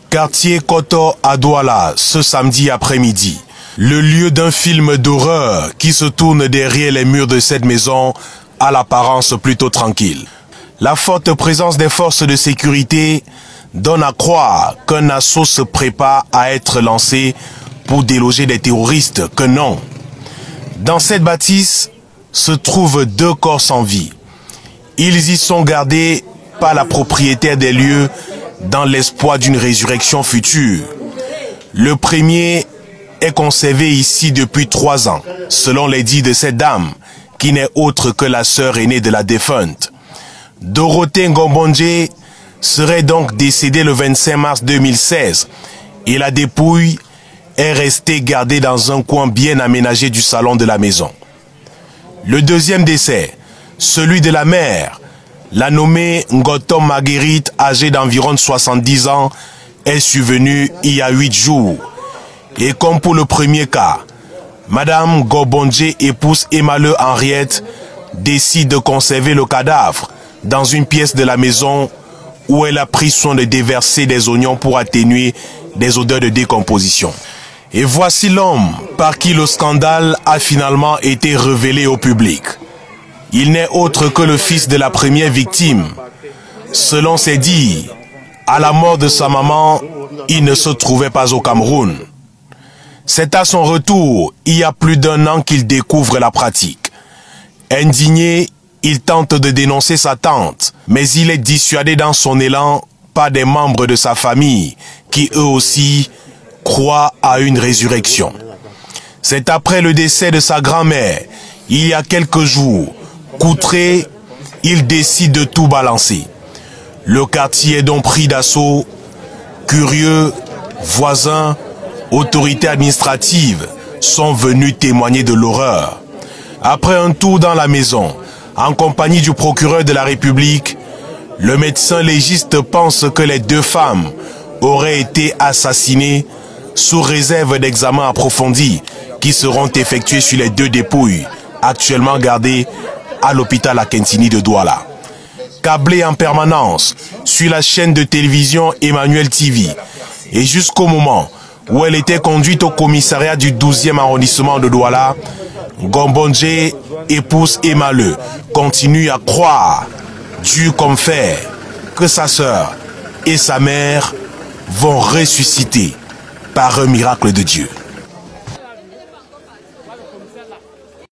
Quartier Koto à Douala, ce samedi après-midi. Le lieu d'un film d'horreur qui se tourne derrière les murs de cette maison à l'apparence plutôt tranquille. La forte présence des forces de sécurité donne à croire qu'un assaut se prépare à être lancé pour déloger des terroristes, que non. Dans cette bâtisse se trouvent 2 corps sans vie. Ils y sont gardés par la propriétaire des lieux dans l'espoir d'une résurrection future. Le premier est conservé ici depuis 3 ans, selon les dits de cette dame, qui n'est autre que la sœur aînée de la défunte. Dorothée Ngombondje serait donc décédée le 25 mars 2016 et la dépouille est restée gardée dans un coin bien aménagé du salon de la maison. Le deuxième décès, celui de la mère, la nommée Ngotom Marguerite, âgée d'environ 70 ans, est survenue il y a 8 jours. Et comme pour le premier cas, Madame Ngombondje, épouse Emmaleu Henriette, décide de conserver le cadavre dans une pièce de la maison où elle a pris soin de déverser des oignons pour atténuer des odeurs de décomposition. Et voici l'homme par qui le scandale a finalement été révélé au public. Il n'est autre que le fils de la première victime. Selon ses dires, à la mort de sa maman, il ne se trouvait pas au Cameroun. C'est à son retour, il y a plus d'1 an qu'il découvre la pratique. Indigné, il tente de dénoncer sa tante, mais il est dissuadé dans son élan par des membres de sa famille qui eux aussi croient à une résurrection. C'est après le décès de sa grand-mère, il y a quelques jours, qu'outré, il décide de tout balancer. Le quartier est donc pris d'assaut. Curieux, voisins, autorités administratives sont venus témoigner de l'horreur. Après un tour dans la maison, en compagnie du procureur de la République, le médecin légiste pense que les 2 femmes auraient été assassinées sous réserve d'examens approfondis qui seront effectués sur les 2 dépouilles actuellement gardées à l'hôpital Akentini de Douala. Câblée en permanence sur la chaîne de télévision Emmanuel TV et jusqu'au moment où elle était conduite au commissariat du 12e arrondissement de Douala, Ngombondje, épouse Emmaleu, continue à croire, dur comme fer, que sa sœur et sa mère vont ressusciter par un miracle de Dieu.